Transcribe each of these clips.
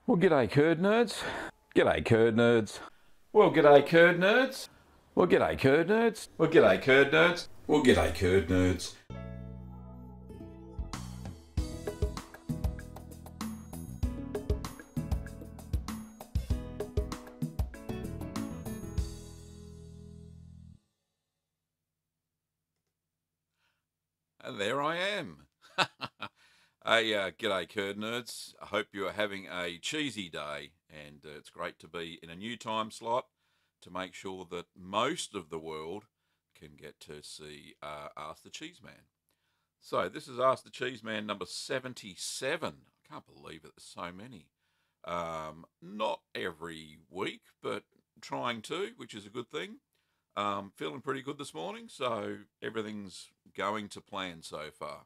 Well, g'day curd nerds. G'day curd nerds. Well, g'day curd nerds. Well, g'day curd nerds. Well, g'day curd nerds. Well, g'day curd nerds. And there I am. Hey, g'day curd nerds. I hope you are having a cheesy day, and it's great to be in a new time slot to make sure that most of the world can get to see Ask the Cheeseman. So this is Ask the Cheeseman number 77. I can't believe it, there's so many. Not every week, but trying to, which is a good thing. Feeling pretty good this morning, so everything's going to plan so far.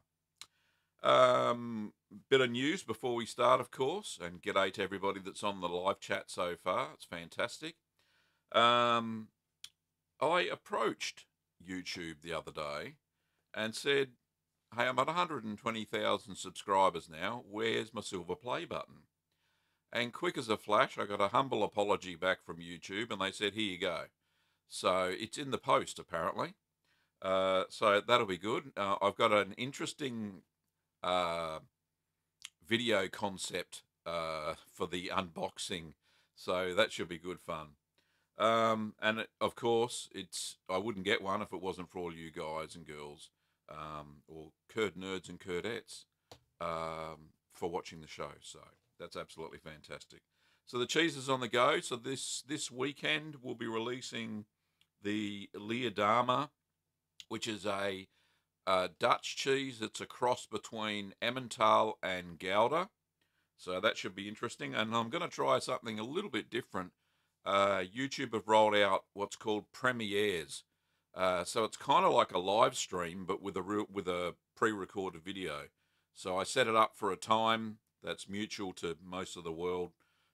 Bit of news before we start, of course, and g'day to everybody that's on the live chat so far. It's fantastic. I approached YouTube the other day and said, hey, I'm at 120,000 subscribers now. Where's my silver play button? And quick as a flash, I got a humble apology back from YouTube, and they said, here you go. So it's in the post, apparently. So that'll be good. I've got an interesting video concept for the unboxing, so that should be good fun. And of course, I wouldn't get one if it wasn't for all you guys and girls, or curd nerds and curdettes, for watching the show. So that's absolutely fantastic. So the cheese is on the go. So this weekend we'll be releasing the Leerdama, which is a Dutch cheese that's a cross between Emmental and Gouda. So that should be interesting. And I'm going to try something a little bit different. YouTube have rolled out what's called premieres. So it's kind of like a live stream, but with a pre-recorded video. So I set it up for a time that's mutual to most of the world.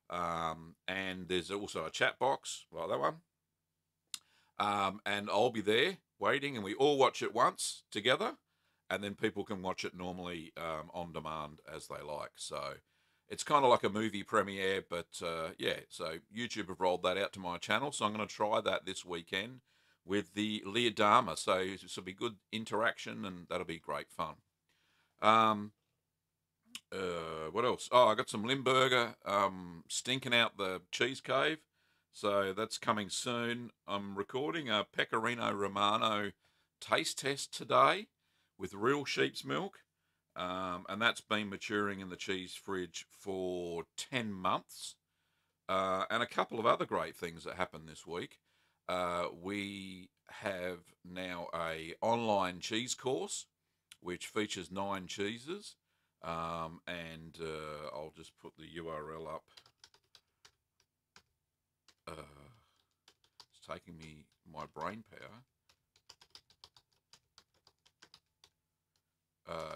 And there's also a chat box, like that one. And I'll be there waiting, and we all watch it once together, and then people can watch it normally on demand as they like. So it's kind of like a movie premiere, but yeah, so YouTube have rolled that out to my channel, so I'm going to try that this weekend with the Leerdama. So this will be good interaction, and that'll be great fun. What else? Oh, I got some Limburger stinking out the cheese cave. So that's coming soon. I'm recording a Pecorino Romano taste test today with real sheep's milk. And that's been maturing in the cheese fridge for 10 months. And a couple of other great things that happened this week. We have now a online cheese course, which features 9 cheeses. And I'll just put the URL up. It's taking me my brain power.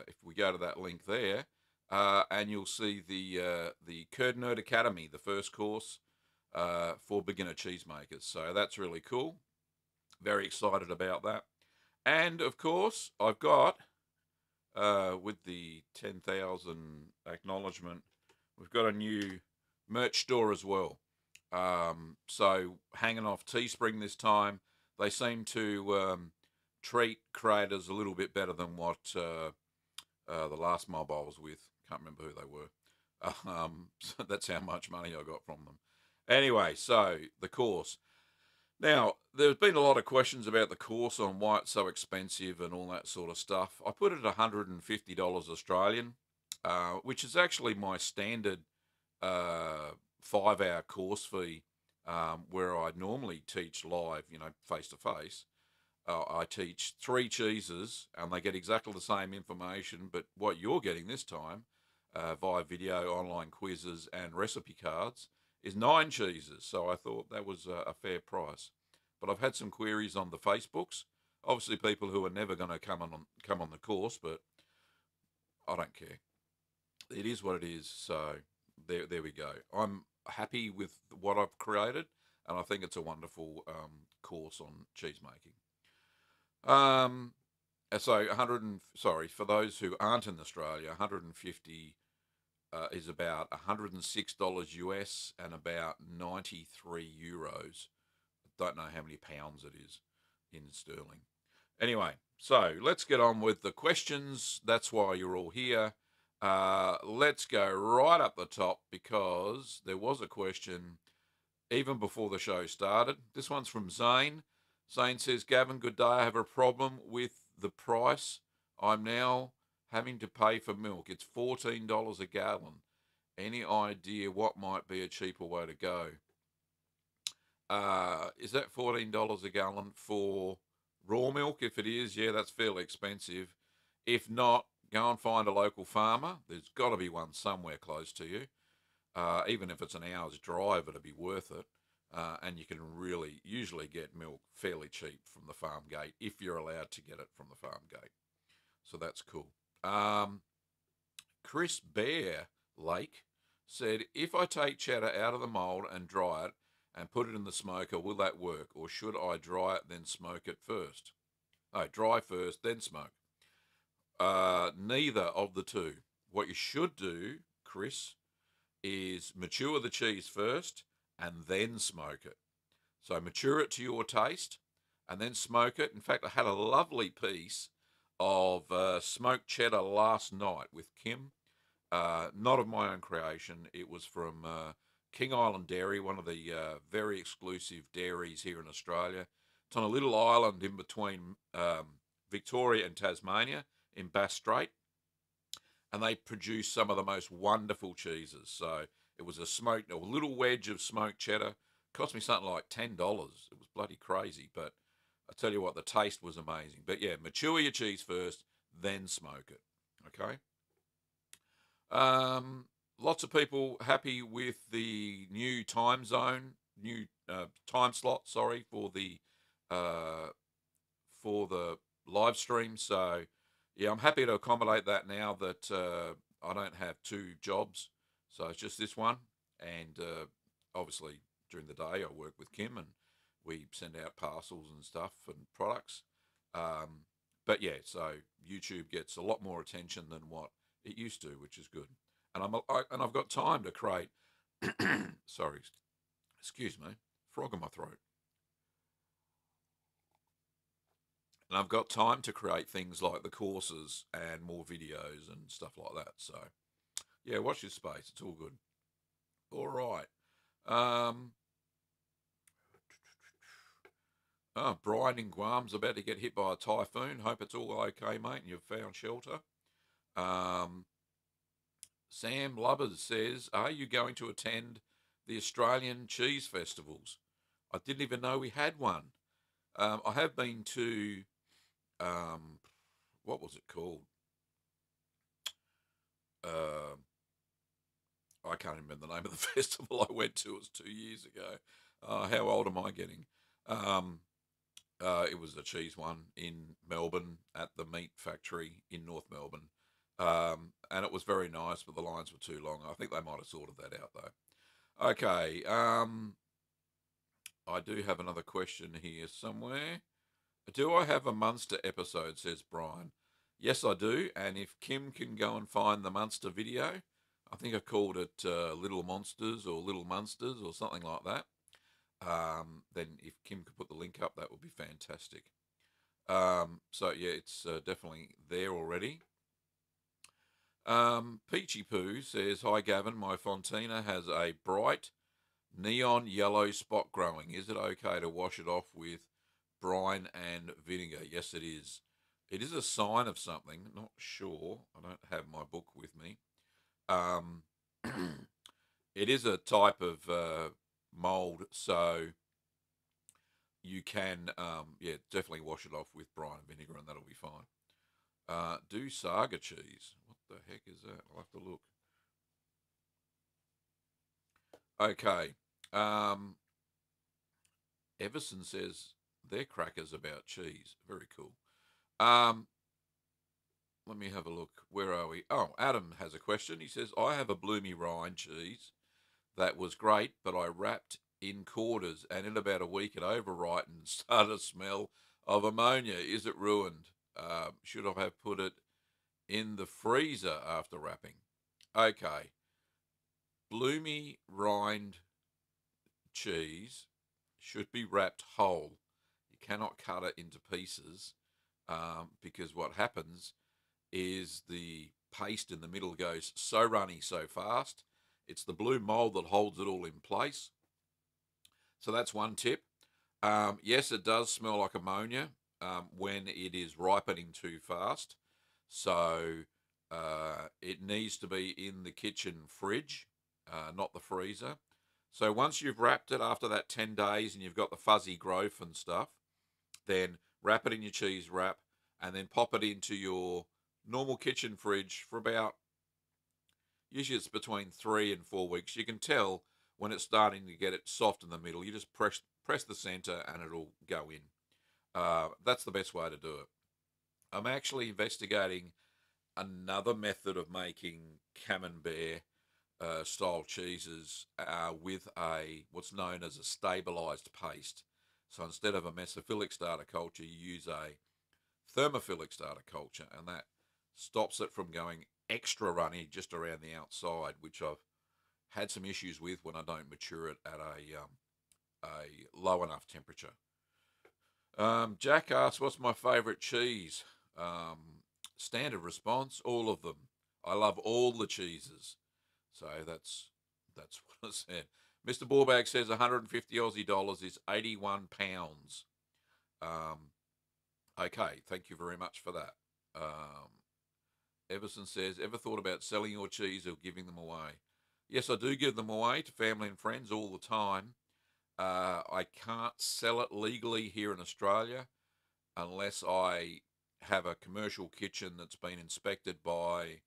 If we go to that link there, and you'll see the Curd Nerd Academy, the first course for beginner cheesemakers. So that's really cool. Very excited about that. And of course, I've got with the 10,000 acknowledgement, we've got a new merch store as well. So hanging off Teespring this time, they seem to treat creators a little bit better than what the last mob I was with. Can't remember who they were. So that's how much money I got from them. Anyway, so the course. Now, there's been a lot of questions about the course on why it's so expensive and all that sort of stuff. I put it at $150 Australian, which is actually my standard 5-hour course fee, where I normally teach live, face to face. I teach 3 cheeses, and they get exactly the same information, but what you're getting this time, via video, online quizzes, and recipe cards, is 9 cheeses. So I thought that was a fair price. But I've had some queries on the Facebooks. Obviously, people who are never going to come on the course, but I don't care. It is what it is. So there we go. I'm happy with what I've created, and I think it's a wonderful course on cheese making. So for those who aren't in Australia, 150 is about $106 US and about 93 euros. I don't know how many pounds it is in sterling. Anyway, so let's get on with the questions. That's why you're all here. Let's go right up the top because there was a question even before the show started. This one's from Zane. Zane says, Gavin, good day. I have a problem with the price I'm now having to pay for milk. It's $14 a gallon. Any idea what might be a cheaper way to go? Is that $14 a gallon for raw milk? If it is, yeah, that's fairly expensive. If not, go and find a local farmer. There's got to be one somewhere close to you. Even if it's an hour's drive, it'll be worth it. And you can really usually get milk fairly cheap from the farm gate if you're allowed to get it from the farm gate. So that's cool. Chris Bear Lake said, if I take cheddar out of the mould and dry it and put it in the smoker, will that work? Or should I dry it, then smoke it first? No, dry first, then smoke. Neither of the two. What you should do, Chris, is mature the cheese first and then smoke it. So mature it to your taste and then smoke it. In fact, I had a lovely piece of smoked cheddar last night with Kim. Not of my own creation. It was from King Island Dairy, one of the very exclusive dairies here in Australia. It's on a little island in between Victoria and Tasmania in Bass Strait. And they produce some of the most wonderful cheeses. So it was a little wedge of smoked cheddar. Cost me something like $10. It was bloody crazy, but I tell you what, the taste was amazing. But yeah, mature your cheese first, then smoke it. Okay. Lots of people happy with the new time zone, new time slot. Sorry for the live stream. So yeah, I'm happy to accommodate that now that I don't have two jobs. So it's just this one. And obviously during the day I work with Kim and we send out parcels and stuff and products. But yeah, so YouTube gets a lot more attention than what it used to, which is good. And I've got time to create. Sorry, excuse me, frog in my throat. And I've got time to create things like the courses and more videos and stuff like that. So yeah, watch your space. It's all good. All right. Brian in Guam's about to get hit by a typhoon. Hope it's all okay, mate, and you've found shelter. Sam Lubbers says, are you going to attend the Australian Cheese Festivals? I didn't even know we had one. I have been to, what was it called? I can't remember the name of the festival I went to. It was 2 years ago. How old am I getting? It was a cheese one in Melbourne at the meat factory in North Melbourne. And it was very nice, but the lines were too long. I think they might have sorted that out, though. Okay. I do have another question here somewhere. Do I have a Munster episode, says Brian. Yes, I do. And if Kim can go and find the Munster video, I think I called it Little Monsters or Little Munsters or something like that. Then if Kim could put the link up, that would be fantastic. So yeah, it's definitely there already. Peachy Poo says, hi Gavin, my Fontina has a bright neon yellow spot growing. Is it okay to wash it off with brine and vinegar? Yes, it is. It is a sign of something. Not sure. I don't have my book with me. It is a type of mold, so you can, yeah, definitely wash it off with brine and vinegar, and that'll be fine. Do saga cheese. What the heck is that? I'll have to look. Okay. Everson says they're crackers about cheese. Very cool. Let me have a look. Where are we? Oh, Adam has a question. He says, I have a Bloomy Rind cheese that was great, but I wrapped in quarters, and in about a week it overripened and started to smell of ammonia. Is it ruined? Should I have put it in the freezer after wrapping? Okay. bloomy rind cheese should be wrapped whole. You cannot cut it into pieces because what happens is the paste in the middle goes so runny so fast. It's the blue mold that holds it all in place. So that's one tip. Yes, it does smell like ammonia when it is ripening too fast. So it needs to be in the kitchen fridge, not the freezer. So once you've wrapped it after that 10 days and you've got the fuzzy growth and stuff, then wrap it in your cheese wrap and then pop it into your normal kitchen fridge for about, usually it's between 3 and 4 weeks. You can tell when it's starting to get it soft in the middle. You just press the center and it'll go in. That's the best way to do it. I'm actually investigating another method of making camembert style cheeses with what's known as a stabilized paste. So instead of a mesophilic starter culture, you use a thermophilic starter culture, and that stops it from going extra runny just around the outside, which I've had some issues with when I don't mature it at a low enough temperature. Jack asks, "What's my favourite cheese?" Standard response: all of them. I love all the cheeses. So that's what I said. Mr. Ballbag says 150 Aussie dollars is 81 pounds. Okay, thank you very much for that. Everson says, ever thought about selling your cheese or giving them away? Yes, I do give them away to family and friends all the time. I can't sell it legally here in Australia unless I have a commercial kitchen that's been inspected by,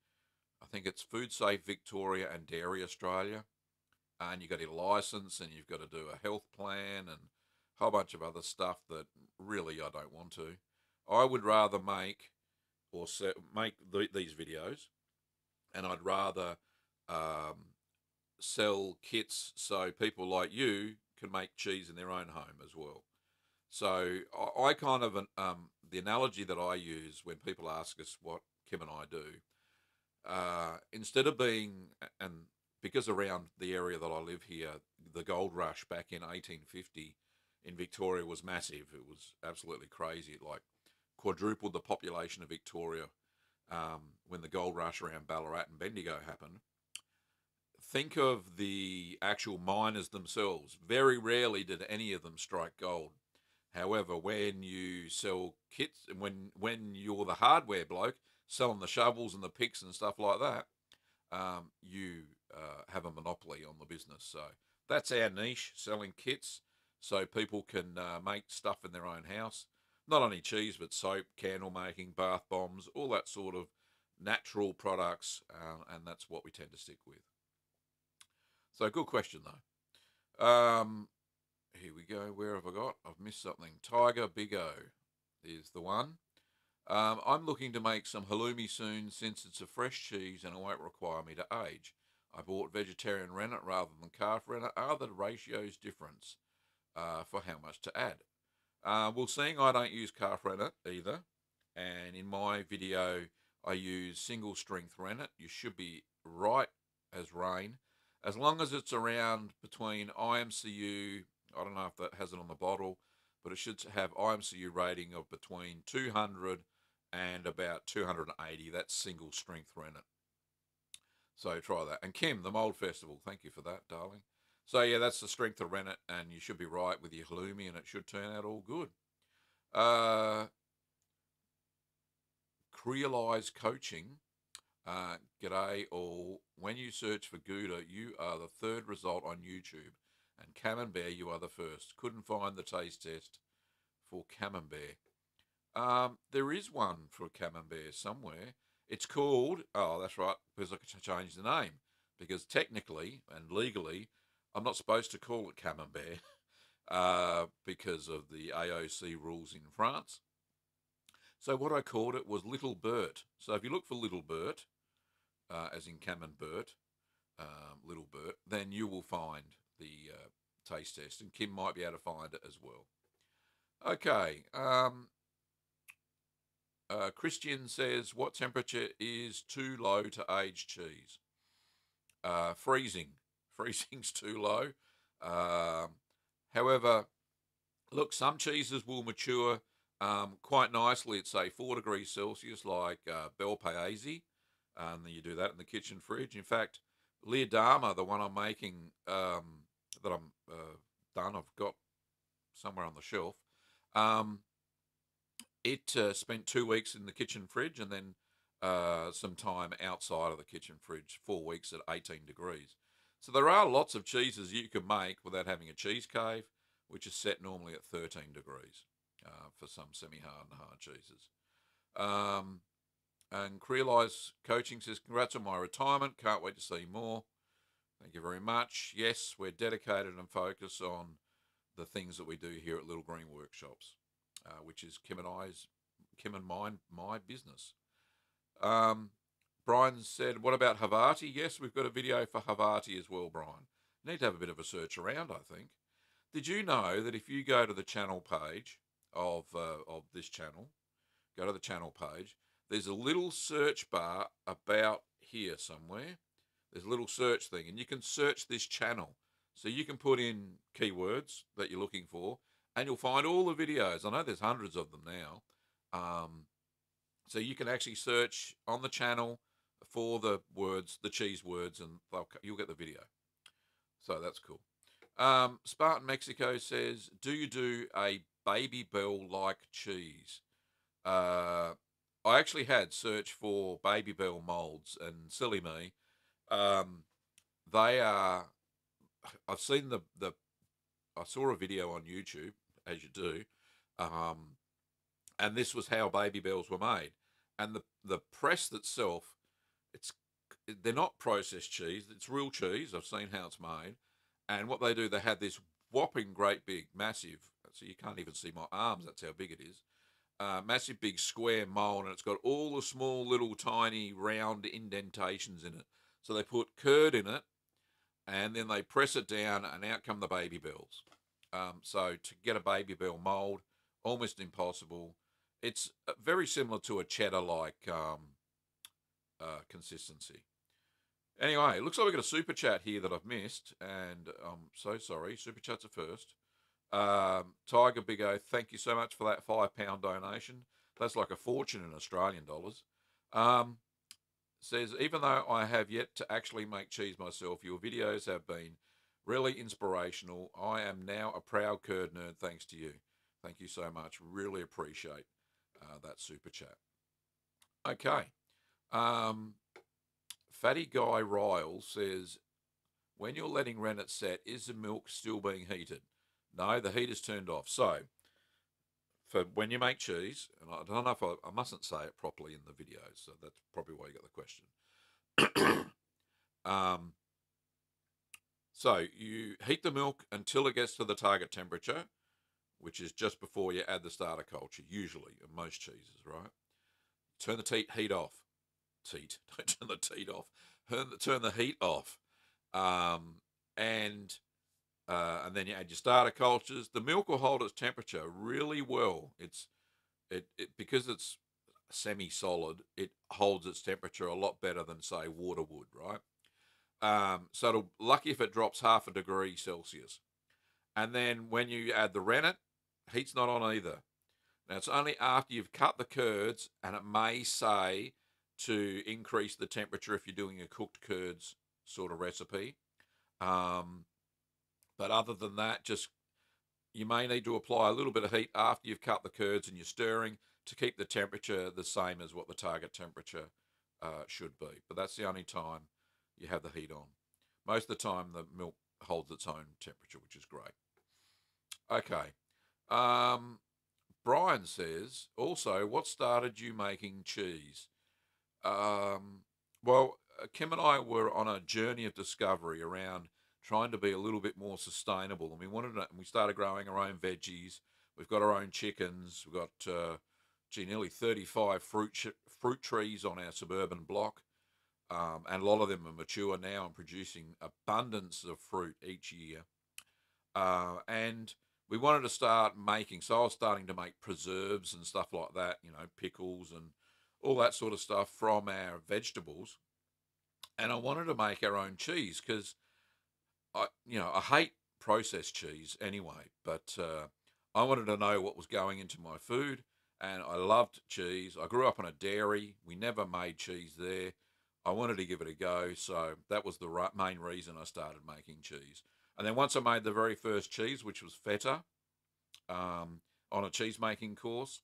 I think it's Food Safe Victoria and Dairy Australia. And you've got your license and you've got to do a health plan and a whole bunch of other stuff that really I don't want to. I would rather make these videos, and I'd rather sell kits so people like you can make cheese in their own home as well. So I kind of the analogy that I use when people ask us what Kim and I do, instead of being, and because around the area that I live here, the gold rush back in 1850 in Victoria was massive. It was absolutely crazy. It like quadrupled the population of Victoria when the gold rush around Ballarat and Bendigo happened. Think of the actual miners themselves. Very rarely did any of them strike gold. However, when you sell kits, and when you're the hardware bloke selling the shovels and the picks and stuff like that, you have a monopoly on the business. So that's our niche, selling kits so people can make stuff in their own house. Not only cheese, but soap, candle making, bath bombs, all that sort of natural products, and that's what we tend to stick with. So good question, though. Here we go. Where have I got? I've missed something. Tiger Big O is the one. I'm looking to make some halloumi soon since it's a fresh cheese and it won't require me to age. I bought vegetarian rennet rather than calf rennet. Are the ratios different for how much to add? Well, seeing I don't use calf rennet either, and in my video I use single strength rennet, you should be right as rain. As long as it's around between IMCU, I don't know if that has it on the bottle, but it should have IMCU rating of between 200 and about 280. That's single strength rennet. So try that. And Kim, the Mold Festival, thank you for that, darling. So yeah, that's the strength of rennet, and you should be right with your halloumi, and it should turn out all good. Creolize Coaching. G'day all. When you search for Gouda, you are the third result on YouTube, and Camembert, you are the first. Couldn't find the taste test for Camembert. There is one for Camembert somewhere. It's called, oh, that's right, because I could change the name. Because technically and legally, I'm not supposed to call it Camembert because of the AOC rules in France. So what I called it was Little Bert. So if you look for Little Bert, as in Camembert, Little Bert, then you will find the taste test, and Kim might be able to find it as well. Okay. Christian says, what temperature is too low to age cheese? Freezing. freezing's too low. However, look, some cheeses will mature quite nicely at, say, 4 degrees Celsius, like Bel Paese. And then you do that in the kitchen fridge. In fact, Leodama, the one I'm making that I'm done, I've got somewhere on the shelf. It spent 2 weeks in the kitchen fridge and then some time outside of the kitchen fridge, 4 weeks at 18 degrees. So there are lots of cheeses you can make without having a cheese cave, which is set normally at 13 degrees for some semi-hard and hard cheeses. And Creolize Coaching says, congrats on my retirement. Can't wait to see more. Thank you very much. Yes, we're dedicated and focused on the things that we do here at Little Green Workshops, which is Kim and my business. Brian said, what about Havarti? Yes, we've got a video for Havarti as well, Brian. Need to have a bit of a search around, I think. Did you know that if you go to the channel page of this channel, go to the channel page, there's a little search bar about here somewhere. There's a little search thing, and you can search this channel. So you can put in keywords that you're looking for, and you'll find all the videos. I know there's hundreds of them now. So you can actually search on the channel for the words, the cheese words, and you'll get the video. So that's cool. Spartan Mexico says, do you do a Baby Bell-like cheese? I actually had search for Baby Bell molds, and silly me, they are, I've seen I saw a video on YouTube, as you do, and this was how Baby Bells were made. And the press itself, they're not processed cheese, it's real cheese. I've seen how it's made. And what they do, they had this whopping great big, massive, so you can't even see my arms, that's how big it is. Massive big square mold, and it's got all the small little tiny round indentations in it. So they put curd in it, and then they press it down, and out come the Baby Bells. So to get a Baby Bell mold, almost impossible. It's very similar to a cheddar-like consistency. Anyway, it looks like we've got a super chat here that I've missed, and I'm so sorry. Super chats are first. Tiger Big O, thank you so much for that £5 donation. That's like a fortune in Australian dollars. Says, even though I have yet to actually make cheese myself, your videos have been really inspirational. I am now a proud curd nerd thanks to you. Thank you so much. Really appreciate that super chat. Okay. Fatty Guy Ryle says, when you're letting rennet set, is the milk still being heated? No, the heat is turned off. So, for when you make cheese, and I don't know if I mustn't say it properly in the video, so that's probably why you got the question. So you heat the milk until it gets to the target temperature, which is just before you add the starter culture, usually, in most cheeses, right? Turn the heat off. Don't turn the heat off. Turn the heat off. And then you add your starter cultures. The milk will hold its temperature really well. Because it's semi-solid, it holds its temperature a lot better than, say, water would, right? So it'll lucky if it drops 0.5 degree Celsius. And then when you add the rennet, heat's not on either. Now, it's only after you've cut the curds, and it may say to increase the temperature if you're doing a cooked curds sort of recipe. But other than that, you may need to apply a little bit of heat after you've cut the curds and you're stirring to keep the temperature the same as what the target temperature should be. But that's the only time you have the heat on. Most of the time, the milk holds its own temperature, which is great. Okay. Brian says, also, what started you making cheese? Well, Kim and I were on a journey of discovery around trying to be a little bit more sustainable, and we started growing our own veggies. We've got our own chickens. We've got nearly 35 fruit trees on our suburban block, and a lot of them are mature now and producing abundance of fruit each year. And we wanted to start making, so I was starting to make preserves and stuff like that, pickles and all that sort of stuff from our vegetables. And I wanted to make our own cheese because I hate processed cheese anyway, but I wanted to know what was going into my food, and I loved cheese. I grew up on a dairy. We never made cheese there. I wanted to give it a go, so that was the main reason I started making cheese. And then once I made the very first cheese, which was feta, um, on a cheese making course,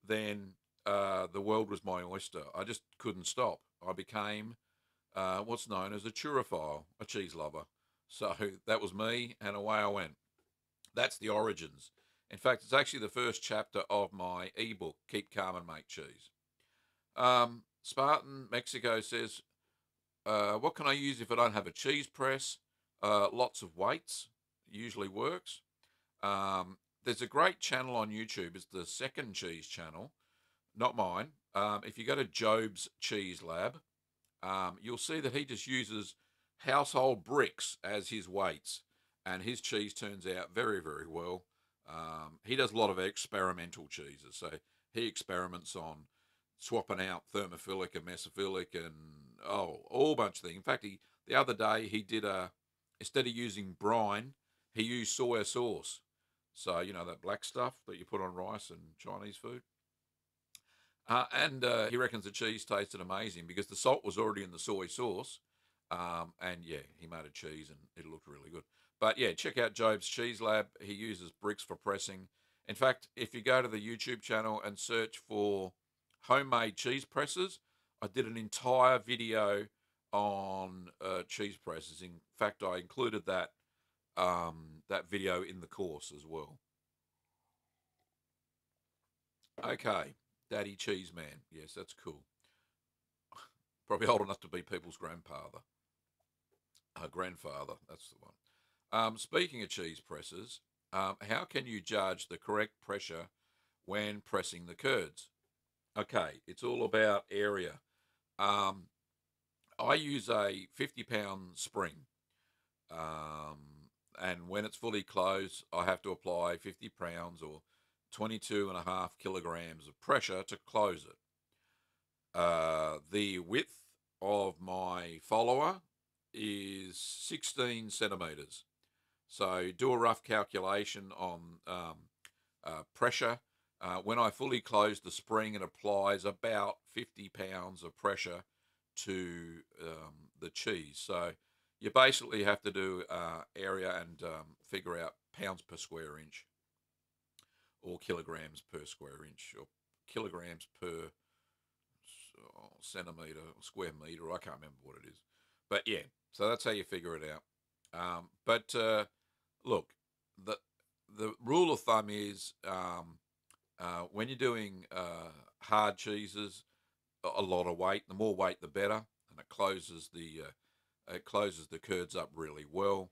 then the world was my oyster. I just couldn't stop. I became what's known as a cheerophile, a cheese lover. So that was me, and away I went. That's the origins. In fact, it's actually the first chapter of my ebook, Keep Calm and Make Cheese. Spartan Mexico says, what can I use if I don't have a cheese press? Lots of weights usually works. There's a great channel on YouTube. It's the Second Cheese channel, not mine. If you go to Job's Cheese Lab, you'll see that he just uses household bricks as his weights, and his cheese turns out very, very well. He does a lot of experimental cheeses, so he experiments on swapping out thermophilic and mesophilic and all bunch of things. In fact, the other day he did instead of using brine, he used soy sauce. So you know that black stuff that you put on rice and Chinese food. And he reckons the cheese tasted amazing because the salt was already in the soy sauce. And yeah, he made a cheese and it looked really good. But yeah, check out Job's Cheese Lab. He uses bricks for pressing. In fact, if you go to the YouTube channel and search for homemade cheese presses, I did an entire video on cheese presses. In fact, I included that video in the course as well. Okay, Daddy Cheeseman. Yes, that's cool. Probably old enough to be people's grandfather. Grandfather, that's the one. Speaking of cheese presses, how can you judge the correct pressure when pressing the curds? Okay, it's all about area. Um, I use a 50-pound spring, and when it's fully closed, I have to apply 50 pounds or 22.5 kilograms of pressure to close it. The width of my follower is 16 centimeters. So do a rough calculation on pressure. When I fully close the spring, it applies about 50 pounds of pressure to the cheese. So you basically have to do area and figure out pounds per square inch or kilograms per square inch or kilograms per centimetre or square metre. I can't remember what it is. But yeah, so that's how you figure it out. But look, the rule of thumb is when you're doing hard cheeses, a lot of weight. The more weight, the better, and it closes the curds up really well.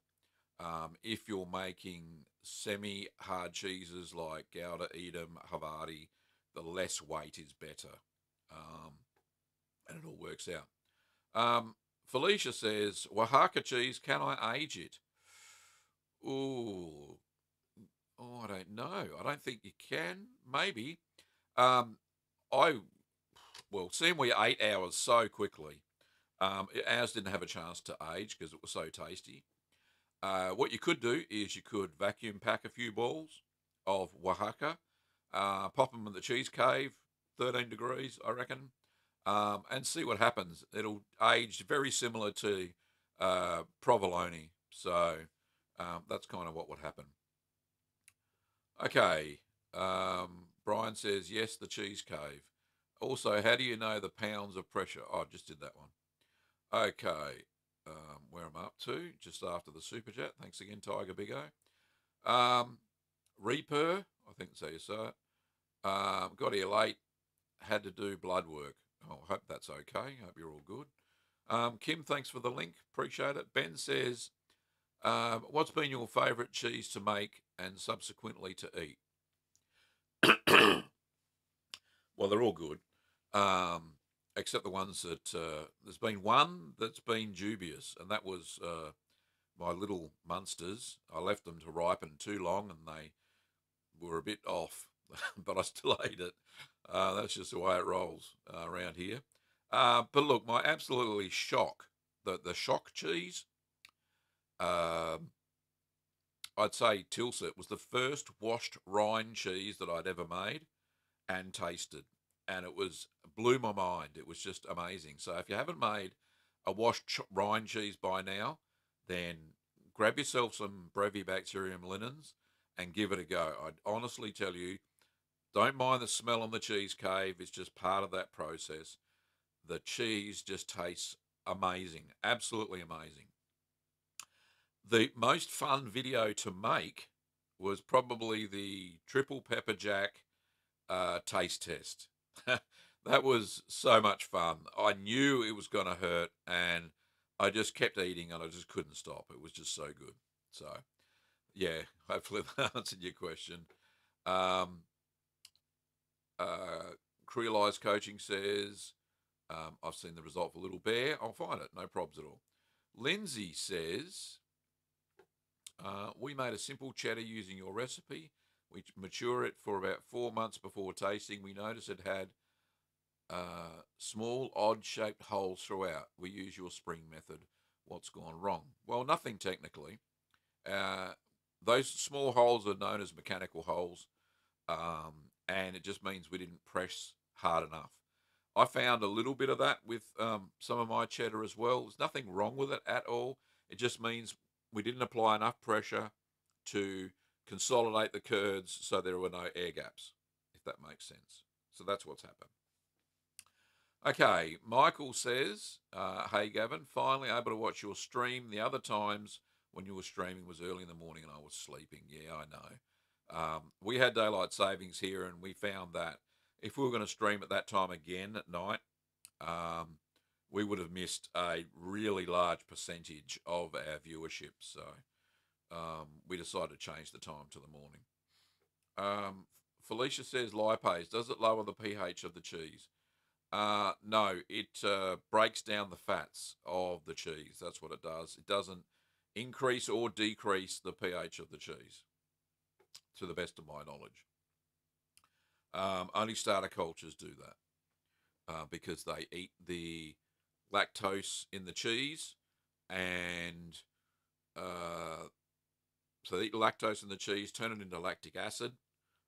If you're making semi-hard cheeses like Gouda, Edam, Havarti, the less weight is better, and it all works out. Felicia says, Oaxaca cheese, can I age it? Ooh, I don't know. I don't think you can. Maybe. Um, seeing we ate ours so quickly, ours didn't have a chance to age because it was so tasty. What you could do is you could vacuum pack a few balls of Oaxaca, pop them in the cheese cave, 13 degrees, I reckon, and see what happens. It'll age very similar to provolone, so that's kind of what would happen. Okay, Brian says, yes, the cheese cave. Also, how do you know the pounds of pressure? Oh, I just did that one. Okay, where I'm up to, just after the super chat. Thanks again, Tiger Big O. Reaper, I think that's how you say it. Got here late, had to do blood work. Oh, I hope that's okay. Hope you're all good. Kim, thanks for the link. Appreciate it. Ben says, what's been your favourite cheese to make and subsequently to eat? Well, they're all good, except the ones that there's been one that's been dubious, and that was my little Munsters. I left them to ripen too long, and they were a bit off, but I still ate it. That's just the way it rolls around here. But look, my absolutely shock, the shock cheese, I'd say Tilsit was the first washed rind cheese that I'd ever made and tasted, and it was blew my mind. It was just amazing. So if you haven't made a washed rind cheese by now, then grab yourself some Brevibacterium linens and give it a go. I'd honestly tell you, don't mind the smell on the cheese cave. It's just part of that process. The cheese just tastes amazing, absolutely amazing. The most fun video to make was probably the triple pepper jack taste test. That was so much fun. I knew it was going to hurt, and I just kept eating, and I just couldn't stop. It was just so good. So, yeah, hopefully that answered your question. Um, Creolised Coaching says, I've seen the result for Little Bear. I'll find it. No probs at all. Lindsay says, we made a simple cheddar using your recipe. We mature it for about 4 months before tasting. We noticed it had small, odd-shaped holes throughout. We use your spring method. What's gone wrong? Well, nothing technically. Those small holes are known as mechanical holes, and it just means we didn't press hard enough. I found a little bit of that with some of my cheddar as well. There's nothing wrong with it at all. It just means we didn't apply enough pressure to consolidate the curds so there were no air gaps, if that makes sense. So that's what's happened. Okay, Michael says, hey Gavin, finally able to watch your stream. The other times when you were streaming was early in the morning and I was sleeping. Yeah, I know. We had daylight savings here, and we found that if we were going to stream at that time again at night, we would have missed a really large percentage of our viewership. So we decided to change the time to the morning. Felicia says, lipase, does it lower the pH of the cheese? No, it breaks down the fats of the cheese. That's what it does. It doesn't increase or decrease the pH of the cheese, to the best of my knowledge. Only starter cultures do that because they eat the lactose in the cheese, and so they eat lactose in the cheese, turn it into lactic acid,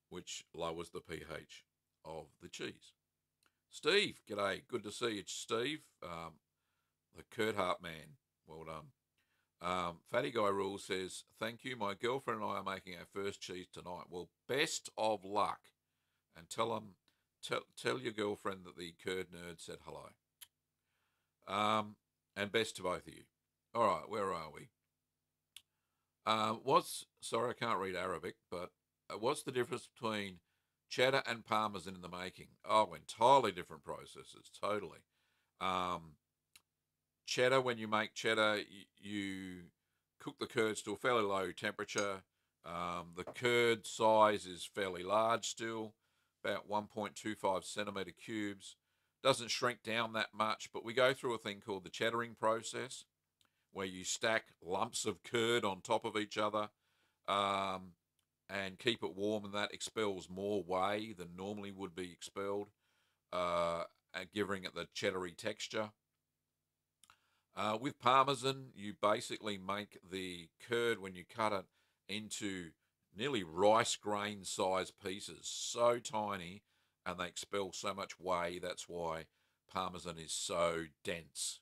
which lowers the pH of the cheese. Steve, g'day. Good to see you, Steve. The Kurt Hart man. Well done. Fatty Guy Rule says, thank you. My girlfriend and I are making our first cheese tonight. Well, best of luck. And tell your girlfriend that the Curd Nerd said hello. And best to both of you. All right, where are we? Sorry, I can't read Arabic, but what's the difference between cheddar and parmesan in the making? Oh, entirely different processes, totally. Cheddar, when you make cheddar, you cook the curds to a fairly low temperature. The curd size is fairly large still, about 1.25 centimetre cubes. Doesn't shrink down that much, but we go through a thing called the cheddaring process, where you stack lumps of curd on top of each other and keep it warm, and that expels more whey than normally would be expelled, giving it the cheddary texture. With Parmesan, you basically make the curd, when you cut it, into nearly rice grain size pieces, so tiny, and they expel so much whey. That's why Parmesan is so dense,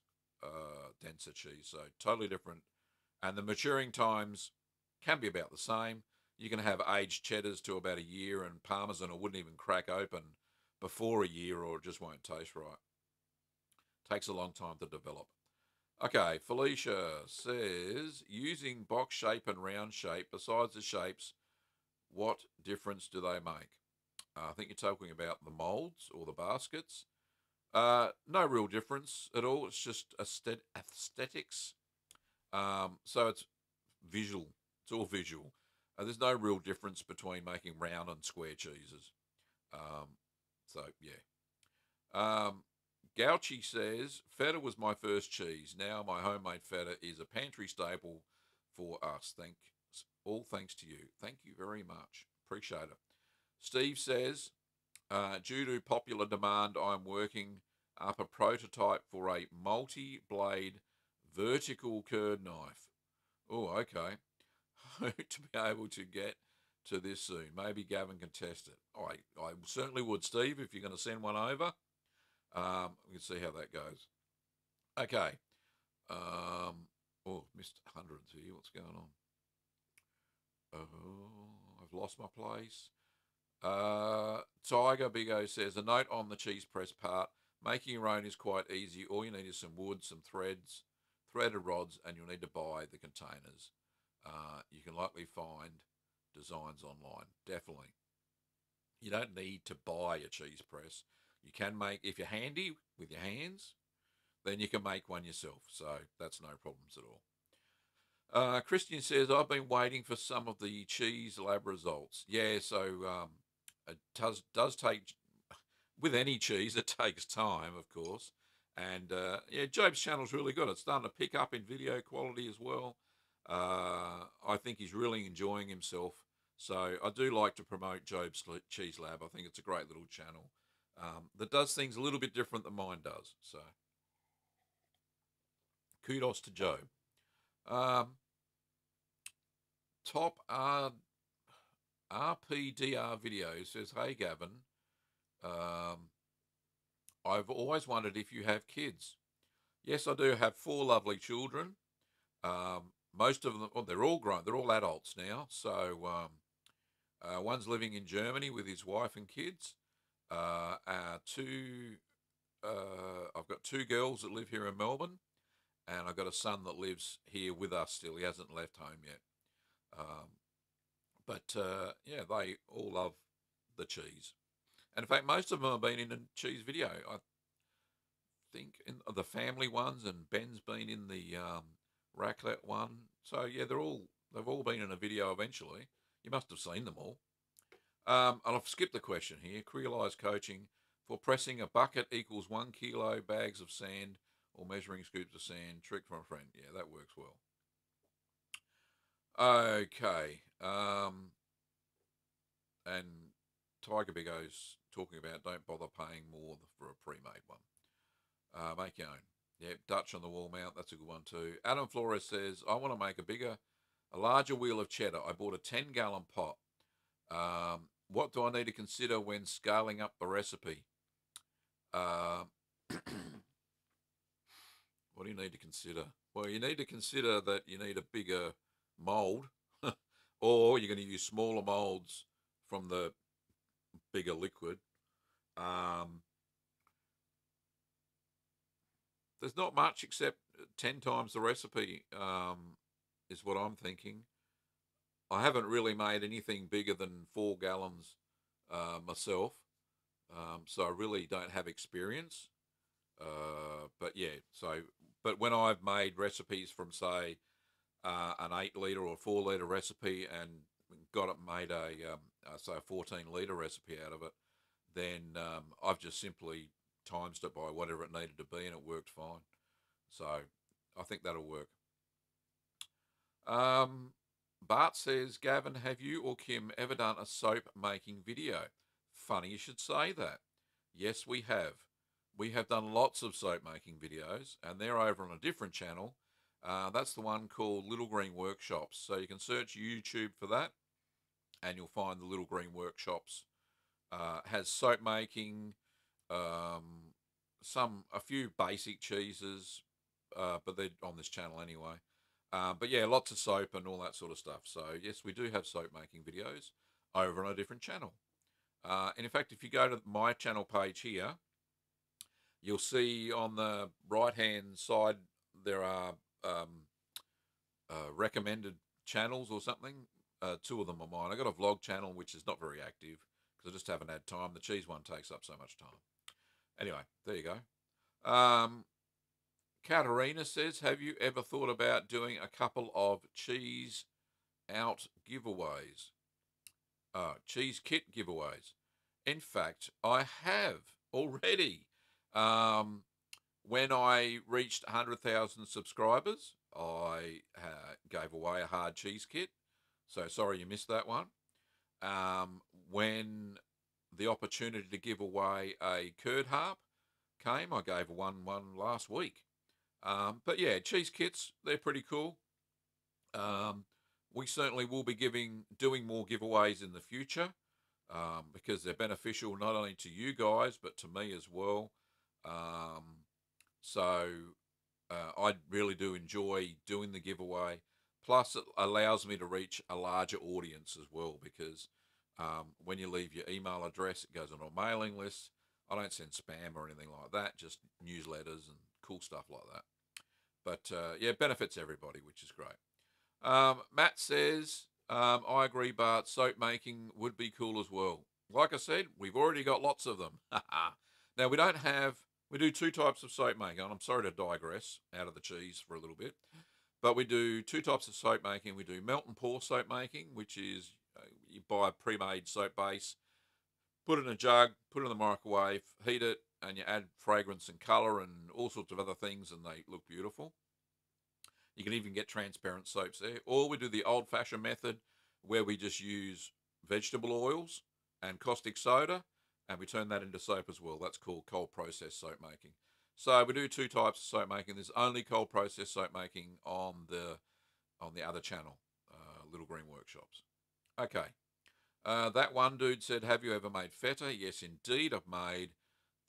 denser cheese. So totally different. And the maturing times can be about the same. You can have aged cheddars to about a year, and Parmesan wouldn't even crack open before a year, or it just won't taste right. Takes a long time to develop. Okay, Felicia says, using box shape and round shape, besides the shapes, what difference do they make? I think you're talking about the molds or the baskets. No real difference at all. It's just aesthetics. So it's visual. It's all visual. There's no real difference between making round and square cheeses. So, yeah. Gauchi says, feta was my first cheese. Now my homemade feta is a pantry staple for us. All thanks to you. Thank you very much. Appreciate it. Steve says, due to popular demand, I'm working up a prototype for a multi-blade vertical curd knife. Oh, okay. To be able to get to this soon. Maybe Gavin can test it. I certainly would, Steve, if you're going to send one over. We can see how that goes. Okay. Oh, missed hundreds here. What's going on? Oh, I've lost my place. Tiger Big O says a note on the cheese press part. Making your own is quite easy. All you need is some wood, some threads, threaded rods, and you'll need to buy the containers. You can likely find designs online. Definitely. You don't need to buy a cheese press. You can make, if you're handy with your hands, then you can make one yourself. So that's no problems at all. Christian says, I've been waiting for some of the cheese lab results. Yeah, so it does take, with any cheese, it takes time, of course. And yeah, Job's channel's really good. It's starting to pick up in video quality as well. I think he's really enjoying himself. So I do like to promote Job's Cheese Lab. I think it's a great little channel that does things a little bit different than mine does. So kudos to Job. Top RPDR video says, hey, Gavin, I've always wondered if you have kids. Yes, I do have 4 lovely children. Most of them, well, they're all grown. They're all adults now. So one's living in Germany with his wife and kids. I've got 2 girls that live here in Melbourne, and I've got a son that lives here with us still. He hasn't left home yet. Yeah, they all love the cheese. And in fact, most of them have been in a cheese video. I think in the family ones, and Ben's been in the raclette one. So yeah, they've all been in a video eventually. You must have seen them all. And I've skipped the question here. Creolized coaching for pressing a bucket equals 1 kilo bags of sand or measuring scoops of sand. Trick from a friend. Yeah, that works well. Okay. And Tiger Big O's talking about don't bother paying more for a pre-made one. Make your own. Yeah, Dutch on the wall mount. That's a good one too. Adam Flores says, I want to make a larger wheel of cheddar. I bought a 10-gallon pot. What do I need to consider when scaling up the recipe? What do you need to consider? Well, you need to consider that you need a bigger mold, or you're going to use smaller molds from the bigger liquid. There's not much except 10 times the recipe, is what I'm thinking. I haven't really made anything bigger than 4 gallons myself, so I really don't have experience. But yeah, but when I've made recipes from, say, an 8-litre or 4-litre recipe and got it made say a 14-litre recipe out of it, then I've just simply times it by whatever it needed to be, and it worked fine. So I think that'll work. Bart says, Gavin, have you or Kim ever done a soap making video? Funny you should say that. Yes, we have. We have done lots of soap making videos, and they're over on a different channel. That's the one called Little Green Workshops. So you can search YouTube for that, and you'll find the Little Green Workshops. Has soap making, a few basic cheeses, but they're on this channel anyway. But yeah, lots of soap and all that sort of stuff. So yes, we do have soap making videos over on a different channel. And in fact, if you go to my channel page here, you'll see on the right-hand side there are recommended channels or something. 2 of them are mine. I got a vlog channel which is not very active because I just haven't had time. The cheese one takes up so much time. Anyway, there you go. Katerina says, have you ever thought about doing a couple of cheese out giveaways? Cheese kit giveaways. In fact, I have already. When I reached 100,000 subscribers, I gave away a hard cheese kit. So sorry you missed that one. When the opportunity to give away a curd harp came, I gave one last week. But yeah, cheese kits, they're pretty cool. Um, we certainly will be doing more giveaways in the future, because they're beneficial not only to you guys but to me as well. Um, so I really do enjoy doing the giveaway. Plus, it allows me to reach a larger audience as well, because when you leave your email address, it goes on a mailing list. I don't send spam or anything like that, just newsletters and cool stuff like that. But yeah, it benefits everybody, which is great. Matt says, I agree, Bart. Soap making would be cool as well. Like I said, we've already got lots of them. Now, we do two types of soap making. And I'm sorry to digress out of the cheese for a little bit, but we do two types of soap making. We do melt and pour soap making, which is you buy a pre-made soap base, put it in a jug, put it in the microwave, heat it, and you add fragrance and colour and all sorts of other things, and they look beautiful. You can even get transparent soaps there. Or we do the old-fashioned method where we just use vegetable oils and caustic soda, and we turn that into soap as well. That's called cold process soap making. So we do two types of soap making. There's only cold process soap making on the other channel, Little Green Workshops. Okay. That one dude said, have you ever made feta? Yes, indeed. I've made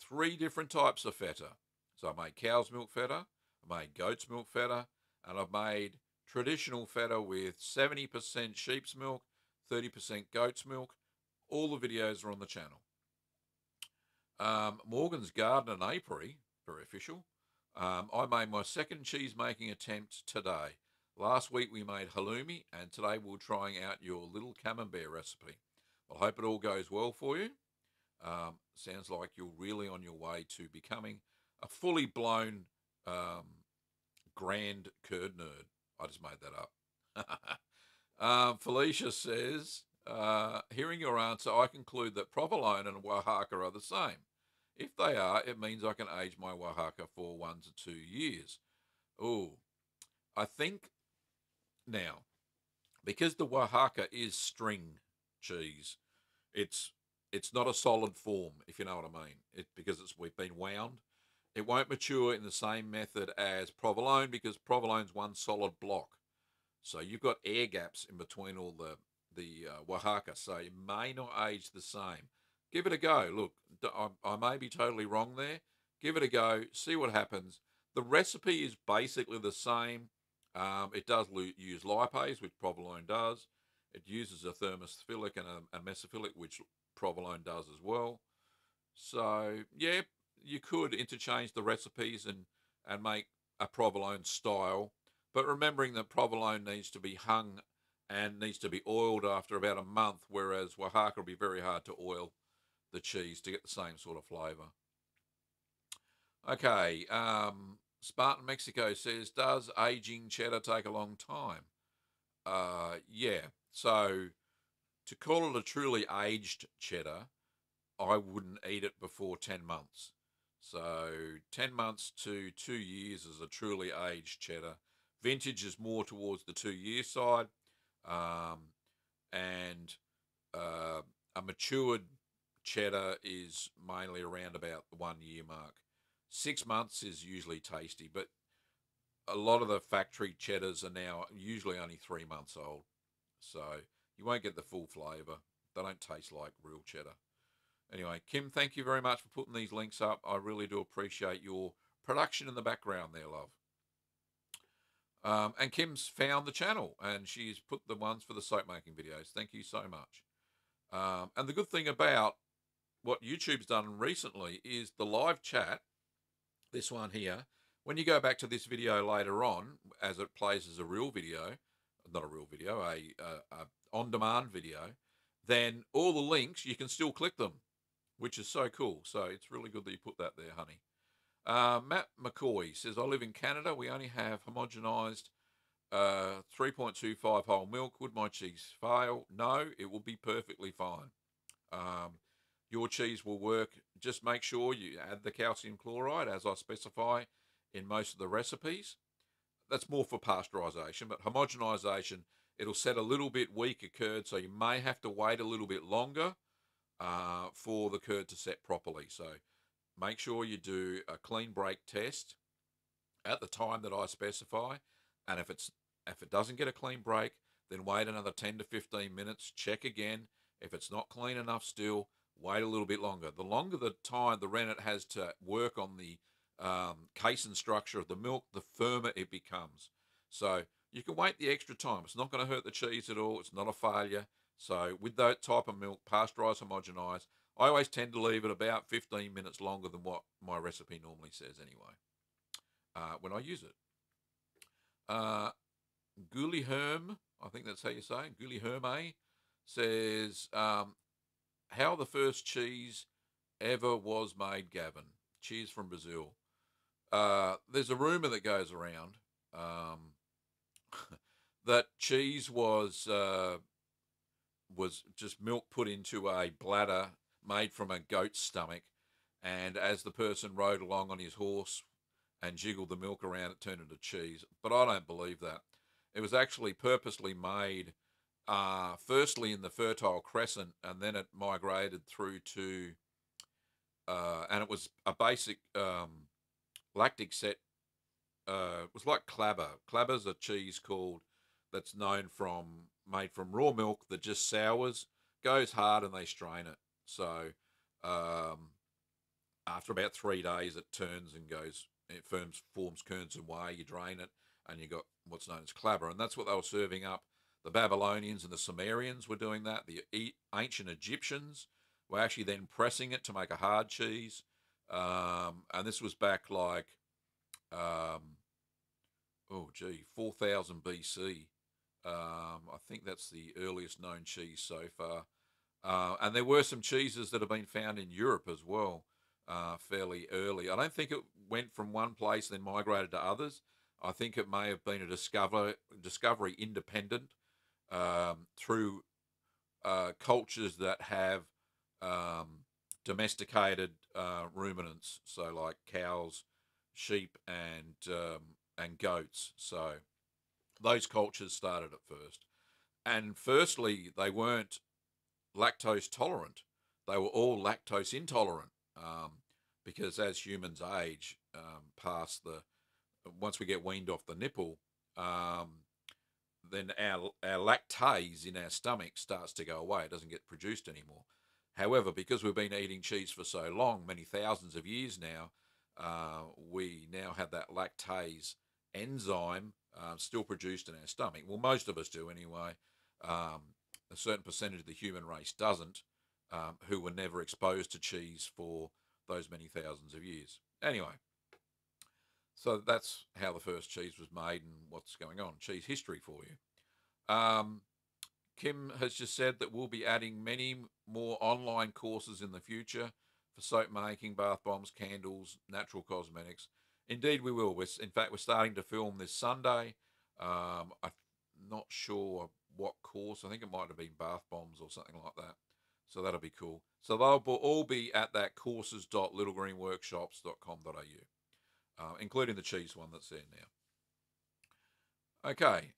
3 different types of feta. So I made cow's milk feta, I made goat's milk feta, and I've made traditional feta with 70% sheep's milk, 30% goat's milk. All the videos are on the channel. Morgan's Garden and Apiary, very official. I made my second cheese making attempt today. Last week we made halloumi, and today we're trying out your little camembert recipe. I hope it all goes well for you. Sounds like you're really on your way to becoming a fully blown grand curd nerd. I just made that up. Felicia says, hearing your answer, I conclude that provolone and Oaxaca are the same. If they are, it means I can age my Oaxaca for 1 to 2 years. Oh, I think now, because the Oaxaca is string cheese, it's not a solid form, if you know what I mean. Because we've been wound. It won't mature in the same method as provolone, because provolone's one solid block. So you've got air gaps in between all the Oaxaca, so it may not age the same. Give it a go. Look, I may be totally wrong there. Give it a go. See what happens. The recipe is basically the same. It does use lipase, which provolone does. It uses a thermophilic and a mesophilic, which provolone does as well. So, yeah, you could interchange the recipes and make a provolone style. But remembering that provolone needs to be hung and needs to be oiled after about a month, whereas Oaxaca will be very hard to oil the cheese to get the same sort of flavour. Okay, Spartan Mexico says, does aging cheddar take a long time? Yeah, so to call it a truly aged cheddar, I wouldn't eat it before 10 months. So 10 months to 2 years is a truly aged cheddar. Vintage is more towards the 2-year side, and a matured cheddar is mainly around about the 1-year mark. 6 months is usually tasty, but a lot of the factory cheddars are now usually only 3 months old, so you won't get the full flavour. They don't taste like real cheddar. Anyway, Kim, thank you very much for putting these links up. I really do appreciate your production in the background there, love. And Kim's found the channel, and she's put the ones for the soap making videos. Thank you so much. And the good thing about what YouTube's done recently is the live chat, this one here. When you go back to this video later on, as it plays as a real video, not a real video, a on-demand video, then all the links, you can still click them, which is so cool. So it's really good that you put that there, honey. Matt McCoy says, I live in Canada. We only have homogenized 3.25 whole milk. Would my cheese fail? No, it will be perfectly fine. Your cheese will work. Just make sure you add the calcium chloride, as I specify in most of the recipes. That's more for pasteurization, but homogenization, it'll set a little bit weaker curd, so you may have to wait a little bit longer for the curd to set properly. So make sure you do a clean break test at the time that I specify, and if it's If it doesn't get a clean break, then wait another 10 to 15 minutes, check again. If it's not clean enough still, wait a little bit longer. The longer the time the rennet has to work on the casein structure of the milk, the firmer it becomes. So you can wait the extra time. It's not going to hurt the cheese at all. It's not a failure. So with that type of milk, pasteurised, homogenised, I always tend to leave it about 15 minutes longer than what my recipe normally says anyway, when I use it. Guliherm, I think that's how you say it, Guliherme, says, how the first cheese ever was made, Gavin. Cheese from Brazil. There's a rumour that goes around that cheese was just milk put into a bladder made from a goat's stomach, and as the person rode along on his horse and jiggled the milk around, it turned into cheese. But I don't believe that. It was actually purposely made, firstly in the Fertile Crescent, and then it migrated through to, and it was a basic lactic set. It was like Clabber. Clabber's a cheese that's made from raw milk that just sours, goes hard, and they strain it. So after about 3 days, it turns and goes. It forms curds and whey. You drain it, and you got what's known as clabber, and that's what they were serving up. The Babylonians and the Sumerians were doing that. The ancient Egyptians were actually then pressing it to make a hard cheese, and this was back like, 4000 BC. I think that's the earliest known cheese so far. And there were some cheeses that have been found in Europe as well, fairly early. I don't think it went from one place and then migrated to others. I think it may have been a discovery independent, through cultures that have domesticated ruminants, so like cows, sheep, and goats. So those cultures started at first. And firstly, they weren't lactose tolerant. They were all lactose intolerant, because as humans age, once we get weaned off the nipple, then our lactase in our stomach starts to go away. It doesn't get produced anymore. However, because we've been eating cheese for so long, many thousands of years now, we now have that lactase enzyme still produced in our stomach. Well, most of us do anyway. A certain percentage of the human race doesn't, who were never exposed to cheese for those many thousands of years. Anyway, so that's how the first cheese was made and what's going on. Cheese history for you. Kim has just said that we'll be adding many more online courses in the future for soap making, bath bombs, candles, natural cosmetics. Indeed, we will. In fact, we're starting to film this Sunday. I'm not sure what course. I think it might have been bath bombs or something like that. So that'll be cool. So they'll all be at that courses.littlegreenworkshops.com.au, including the cheese one that's there now. Okay.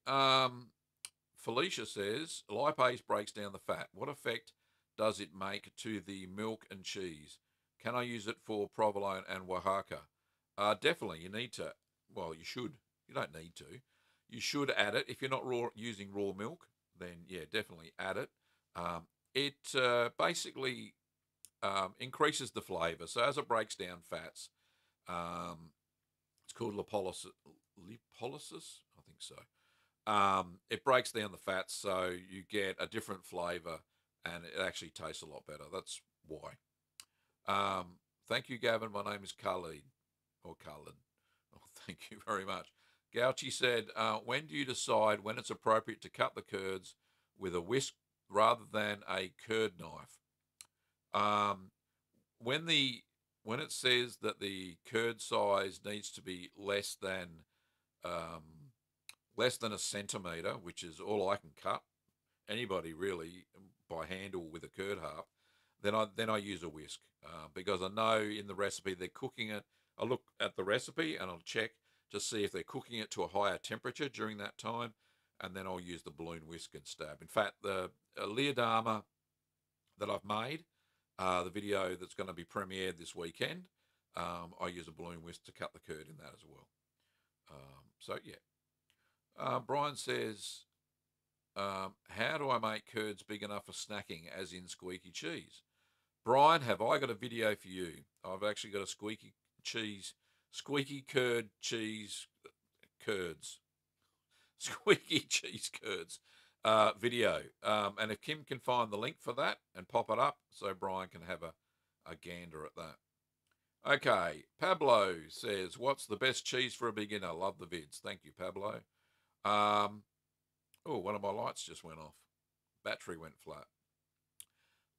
Felicia says, lipase breaks down the fat. What effect does it make to the milk and cheese? Can I use it for provolone and Oaxaca? Definitely, you need to. Well, you should. You don't need to. You should add it. If you're not using raw milk, then yeah, definitely add it. It basically increases the flavour. So as it breaks down fats, it's called lipolysis. Lipolysis, I think so. It breaks down the fats, so you get a different flavour, and it actually tastes a lot better. That's why. Thank you, Gavin. My name is Khalid, or Khalid. Oh, thank you very much. Gauchi said, when do you decide when it's appropriate to cut the curds with a whisk rather than a curd knife? When it says that the curd size needs to be less than a centimetre, which is all I can cut, anybody really, by hand or with a curd harp, then I use a whisk, because I know in the recipe they're cooking it. I look at the recipe and I'll check to see if they're cooking it to a higher temperature during that time, and then I'll use the balloon whisk and stab. In fact, the Leodama that I've made, the video that's going to be premiered this weekend, I use a balloon whisk to cut the curd in that as well. So yeah. Brian says, how do I make curds big enough for snacking, as in squeaky cheese? Brian, have I got a video for you? I've actually got a squeaky curd cheese curds, squeaky cheese curds video. And if Kim can find the link for that and pop it up so Brian can have a gander at that. Okay, Pablo says, what's the best cheese for a beginner? Love the vids. Thank you, Pablo. Oh, one of my lights just went off. Battery went flat.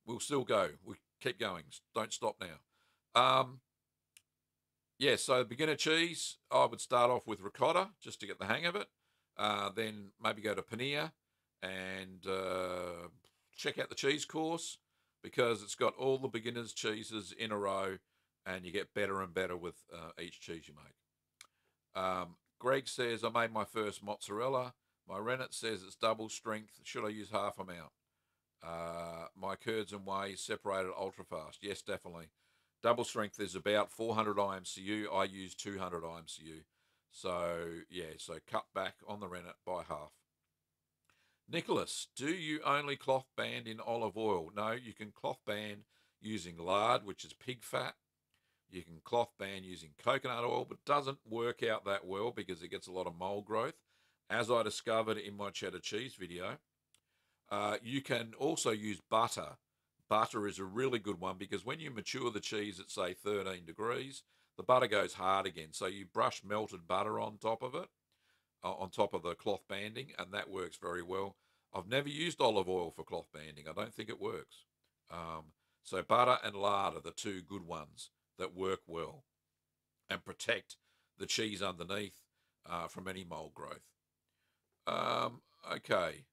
We'll still go. We keep going. Don't stop now. Yeah, so beginner cheese, I would start off with ricotta just to get the hang of it. Then maybe go to paneer and check out the cheese course, because it's got all the beginners' cheeses in a row, and you get better and better with each cheese you make. Greg says, I made my first mozzarella. My rennet says it's double strength. Should I use half amount? My curds and whey separated ultra fast. Yes, definitely. Double strength is about 400 IMCU. I use 200 IMCU. So, yeah, so cut back on the rennet by half. Nicholas, do you only cloth band in olive oil? No, you can cloth band using lard, which is pig fat. You can cloth band using coconut oil, but doesn't work out that well because it gets a lot of mold growth, as I discovered in my cheddar cheese video. You can also use butter. Butter is a really good one because when you mature the cheese at, say, 13 degrees, the butter goes hard again. So you brush melted butter on top of it, on top of the cloth banding, and that works very well. I've never used olive oil for cloth banding. I don't think it works. So butter and lard are the two good ones that work well and protect the cheese underneath from any mold growth. Okay.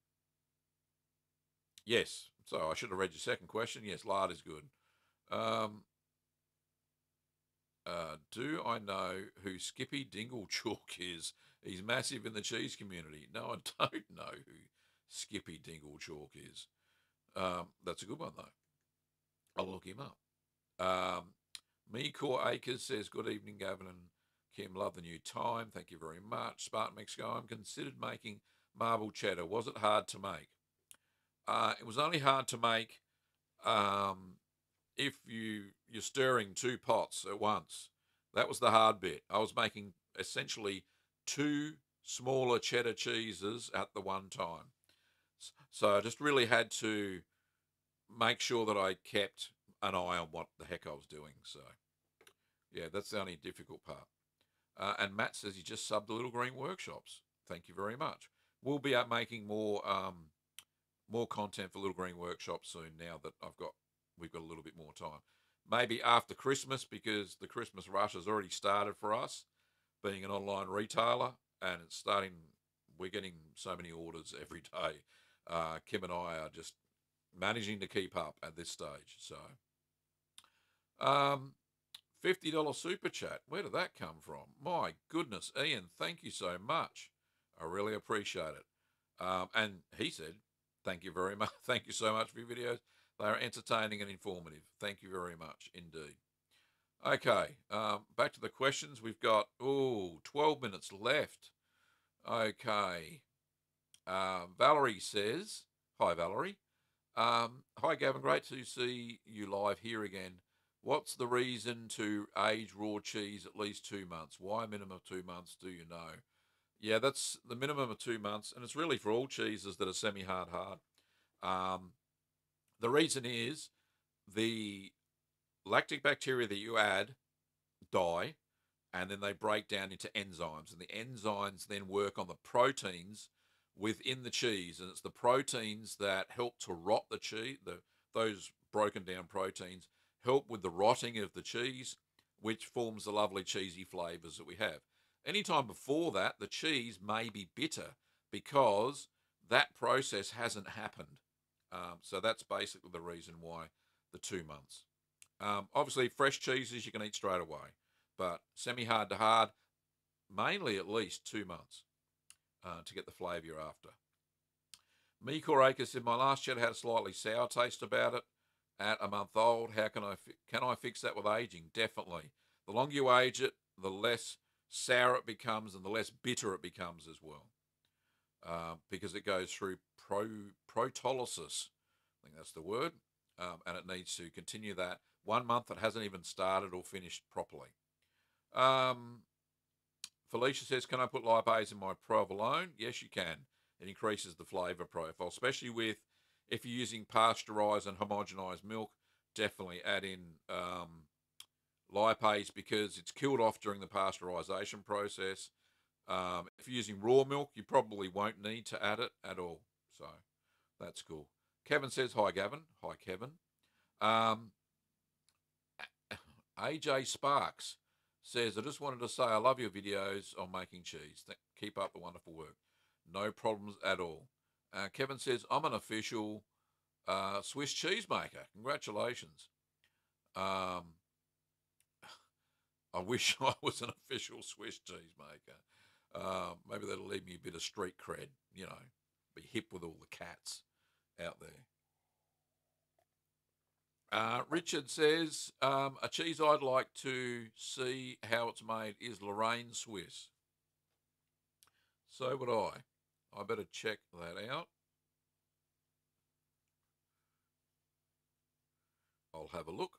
Yes. So I should have read your second question. Yes, lard is good. Do I know who Skippy Dinglechalk is? He's massive in the cheese community. No, I don't know who Skippy Dinglechalk is. That's a good one, though. I'll look him up. Me Core Acres says, good evening, Gavin and Kim. Love the new time. Thank you very much. Spartan Mexico, I'm considered making marble cheddar. Was it hard to make? It was only hard to make if you're stirring two pots at once. That was the hard bit. I was making essentially two smaller cheddar cheeses at the one time. So I just really had to make sure that I kept an eye on what the heck I was doing. So, yeah, that's the only difficult part. And Matt says he just subbed the Little Green Workshops. Thank you very much. We'll be out making more content for Little Green Workshop soon, now that we've got a little bit more time. Maybe after Christmas, because the Christmas rush has already started for us, being an online retailer, and it's starting. We're getting so many orders every day. Kim and I are just managing to keep up at this stage. So, $50 super chat. Where did that come from? My goodness, Ian, thank you so much. I really appreciate it. And he said, thank you very much. Thank you so much for your videos. They are entertaining and informative. Thank you very much indeed. Okay, back to the questions. We've got, 12 minutes left. Okay. Valerie says, hi, Valerie. Hi, Gavin. Great to see you live here again. What's the reason to age raw cheese at least 2 months? Why a minimum of 2 months, do you know? Yeah, that's the minimum of 2 months, and it's really for all cheeses that are semi-hard. The reason is the lactic bacteria that you add die, and then they break down into enzymes, and the enzymes then work on the proteins within the cheese, and it's the proteins that help to rot the cheese. Those broken down proteins help with the rotting of the cheese, which forms the lovely cheesy flavors that we have. Anytime before that, the cheese may be bitter because that process hasn't happened. So that's basically the reason why the 2 months. Obviously, fresh cheeses you can eat straight away, but semi-hard to hard, mainly at least 2 months to get the flavour you're after. Meekor Acres said, my last cheddar had a slightly sour taste about it at a month old. How can I fix that with aging? Definitely. The longer you age it, the less sour it becomes and the less bitter it becomes as well. because it goes through protolysis. I think that's the word. And it needs to continue that. 1 month it hasn't even started or finished properly. Felicia says, can I put lipase in my provolone? Yes, you can. It increases the flavour profile, especially with if you're using pasteurised and homogenised milk. Definitely add in lipase because it's killed off during the pasteurisation process. If you're using raw milk, you probably won't need to add it at all. So that's cool. Kevin says, hi, Gavin. Hi, Kevin. AJ Sparks says, I just wanted to say I love your videos on making cheese. Keep up the wonderful work. No problems at all. Kevin says, I'm an official Swiss cheese maker. Congratulations. I wish I was an official Swiss cheese maker. Maybe that'll leave me a bit of street cred, you know, be hip with all the cats out there. Richard says, a cheese I'd like to see how it's made is Lorraine Swiss. So would I. I better check that out. I'll have a look.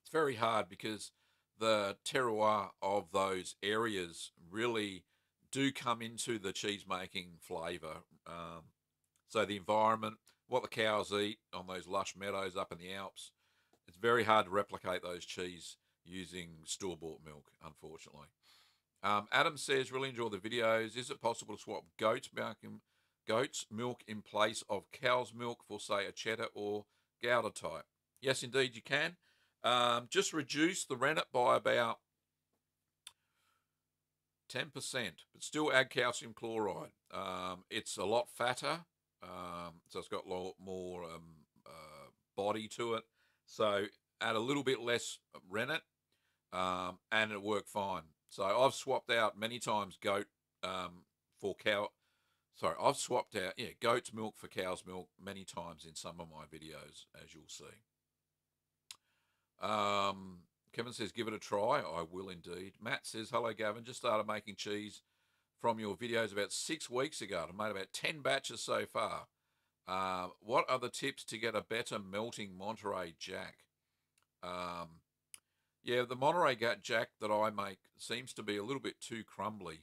It's very hard because the terroir of those areas really do come into the cheese making flavour. So the environment, what the cows eat on those lush meadows up in the Alps, it's very hard to replicate those cheese using store-bought milk, unfortunately. Adam says, really enjoy the videos. Is it possible to swap goat's milk in place of cow's milk for, say, a cheddar or Gouda type? Yes, indeed, you can. Just reduce the rennet by about 10%, but still add calcium chloride. It's a lot fatter, so it's got a lot more body to it. So add a little bit less rennet, and it'll work fine. So I've swapped out many times goat for cow. Sorry, I've swapped out goat's milk for cow's milk many times in some of my videos, as you'll see. Kevin says, give it a try. I will indeed. Matt says, hello, Gavin. Just started making cheese from your videos about 6 weeks ago. I've made about 10 batches so far. What are the tips to get a better melting Monterey Jack? Yeah, the Monterey Jack that I make seems to be a little bit too crumbly.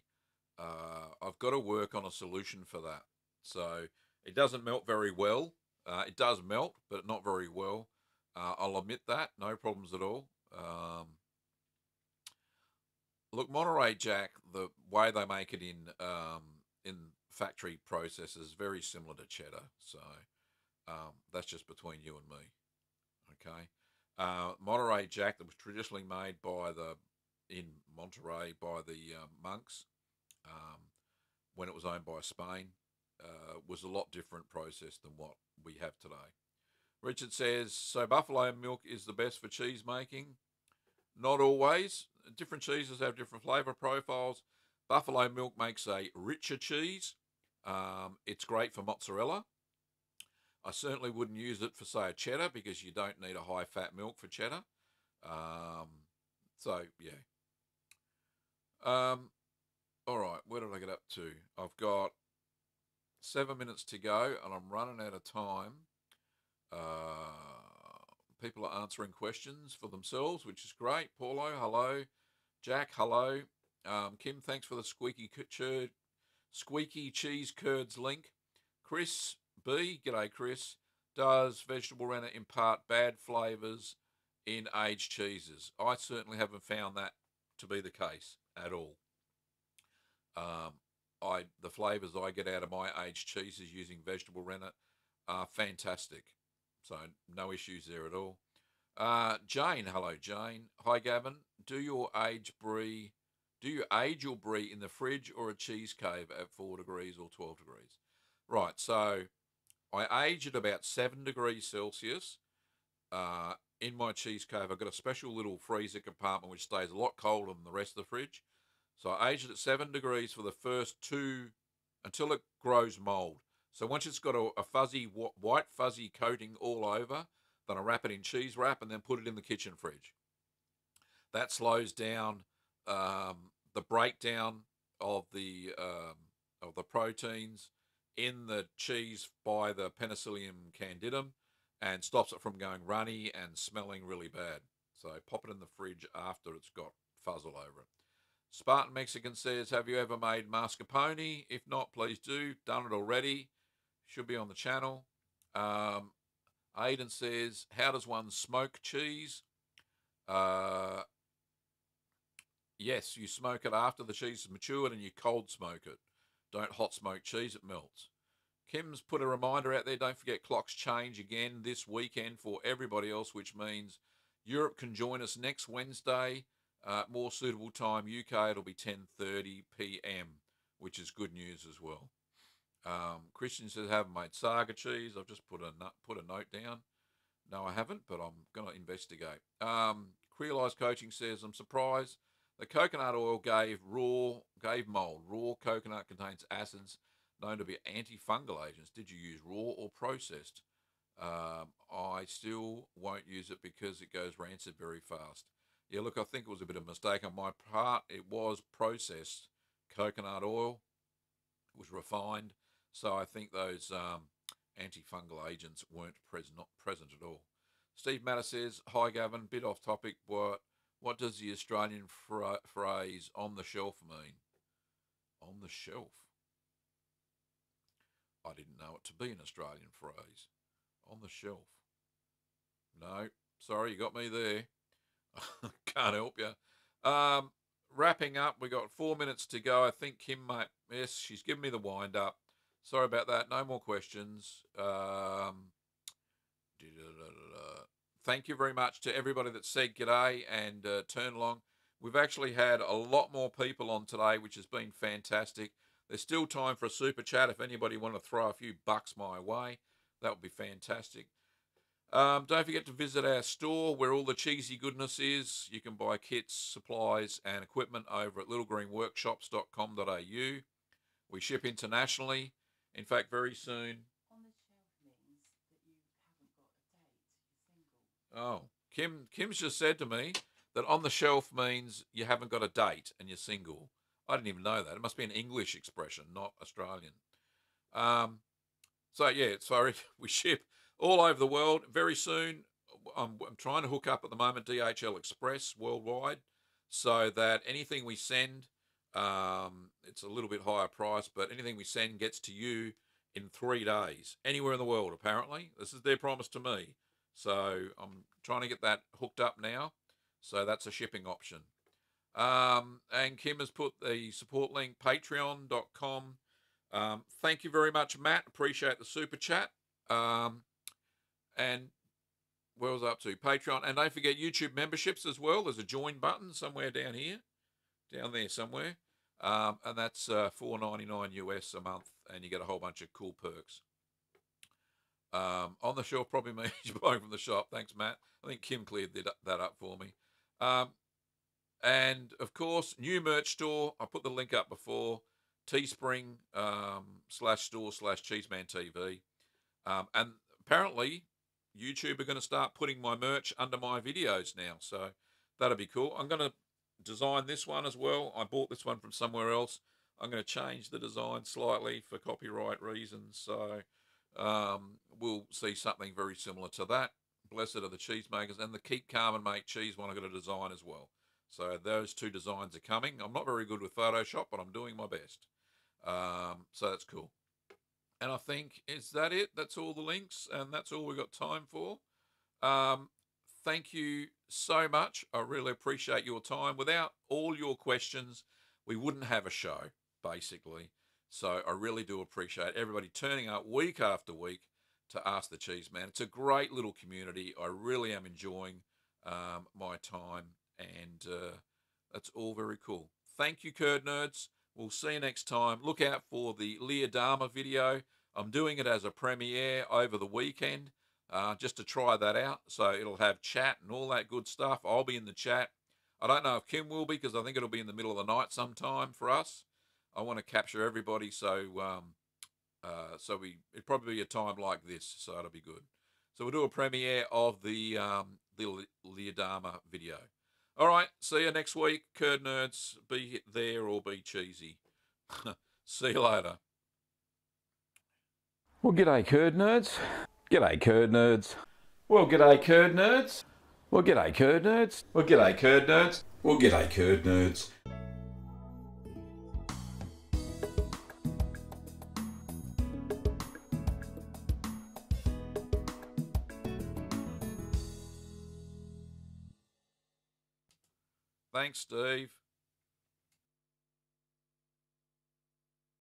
I've got to work on a solution for that. So it doesn't melt very well. It does melt, but not very well. I'll admit that. No problems at all. Look, Monterey Jack, the way they make it in factory processes is very similar to cheddar. So that's just between you and me. Okay. Monterey Jack that was traditionally made in Monterey by the monks when it was owned by Spain was a lot different process than what we have today. Richard says, so buffalo milk is the best for cheese making? Not always. Different cheeses have different flavour profiles. Buffalo milk makes a richer cheese. It's great for mozzarella. I certainly wouldn't use it for, say, a cheddar because you don't need a high-fat milk for cheddar. So, yeah. All right, where did I get up to? I've got 7 minutes to go, and I'm running out of time. People are answering questions for themselves, which is great. Paulo, hello. Jack, hello. Kim, thanks for the squeaky cheese curds link. Chris B, g'day Chris. Does vegetable rennet impart bad flavours in aged cheeses? I certainly haven't found that to be the case at all. The flavours I get out of my aged cheeses using vegetable rennet are fantastic. So no issues there at all. Jane, hello Jane. Hi Gavin. Do you age your brie in the fridge or a cheese cave at 4 degrees or 12 degrees? Right, so I age at about 7 degrees Celsius. In my cheese cave, I've got a special little freezer compartment which stays a lot colder than the rest of the fridge. So I age it at 7 degrees for the first until it grows mold. So once it's got a fuzzy, white fuzzy coating all over, then I wrap it in cheese wrap and then put it in the kitchen fridge. That slows down the breakdown of the of the proteins in the cheese by the Penicillium candidum and stops it from going runny and smelling really bad. So pop it in the fridge after it's got fuzz all over it. Spartan Mexican says, have you ever made mascarpone? If not, please do. Done it already. Should be on the channel. Aidan says, how does one smoke cheese? Yes, you smoke it after the cheese is matured and you cold smoke it. Don't hot smoke cheese, it melts. Kim's put a reminder out there, don't forget clocks change again this weekend for everybody else, which means Europe can join us next Wednesday. More suitable time, UK, it'll be 10:30 p.m., which is good news as well. Christian says, I haven't made saga cheese. I've just put a note down. No, I haven't, but I'm going to investigate. Creolised Coaching says, I'm surprised the coconut oil gave mold. Raw coconut contains acids known to be antifungal agents. Did you use raw or processed? I still won't use it because it goes rancid very fast. Yeah, look, I think it was a bit of a mistake on my part. It was processed coconut oil. It was refined. So I think those antifungal agents weren't not present at all. Steve Matter says, hi, Gavin, bit off topic. What does the Australian phrase on the shelf mean? On the shelf? I didn't know it to be an Australian phrase. On the shelf. No, sorry, you got me there. Can't help you. Wrapping up, we got 4 minutes to go. I think Kim, yes, she's given me the wind up. Sorry about that. No more questions. Thank you very much to everybody that said g'day and turn along. We've actually had a lot more people on today, which has been fantastic. There's still time for a super chat. If anybody want to throw a few bucks my way, that would be fantastic. Don't forget to visit our store where all the cheesy goodness is. You can buy kits, supplies, and equipment over at littlegreenworkshops.com.au. We ship internationally. In fact, very soon. On the shelf means that you haven't got a date. You're single. Oh, Kim's just said to me that on the shelf means you haven't got a date and you're single. I didn't even know that. It must be an English expression, not Australian. So yeah, sorry, we ship all over the world. Very soon, I'm trying to hook up at the moment DHL Express worldwide, so that anything we send, it's a little bit higher price, but anything we send gets to you in 3 days, anywhere in the world. Apparently, this is their promise to me. So I'm trying to get that hooked up now. So that's a shipping option. And Kim has put the support link, patreon.com. Thank you very much, Matt. Appreciate the super chat. And where was I up to? Patreon. And don't forget YouTube memberships as well. There's a join button somewhere down here. Down there somewhere. And that's $4.99 US a month. And you get a whole bunch of cool perks. On the shelf probably means you're buying from the shop. Thanks, Matt. I think Kim cleared that up for me. And, of course, new merch store. I put the link up before. Teespring /store/Cheeseman TV. And apparently, YouTube are going to start putting my merch under my videos now. So that'll be cool. I'm going to design this one as well. I bought this one from somewhere else. I'm going to change the design slightly for copyright reasons. So we'll see something very similar to that. Blessed are the cheesemakers. And the Keep Calm and Make Cheese one I'm going to design as well. So those two designs are coming. I'm not very good with Photoshop, but I'm doing my best. So that's cool. And I think, is that it? That's all the links, and that's all we've got time for. Thank you so much. I really appreciate your time. Without all your questions, we wouldn't have a show, basically. So I really do appreciate everybody turning up week after week to Ask the Cheeseman. It's a great little community. I really am enjoying my time, and that's all very cool. Thank you, Curd Nerds. We'll see you next time. Look out for the Leodama video. I'm doing it as a premiere over the weekend just to try that out. So it'll have chat and all that good stuff. I'll be in the chat. I don't know if Kim will be, because I think it'll be in the middle of the night sometime for us. I want to capture everybody, so it'll probably be a time like this, so it'll be good. So we'll do a premiere of the Leodama video. All right, see you next week, Curd Nerds. Be there or be cheesy. See you later. Well, g'day, curd nerds. G'day, curd nerds. Well, g'day, curd nerds. Well, g'day, curd nerds. Well, g'day, curd nerds. Well, g'day, curd nerds. Thanks, Steve.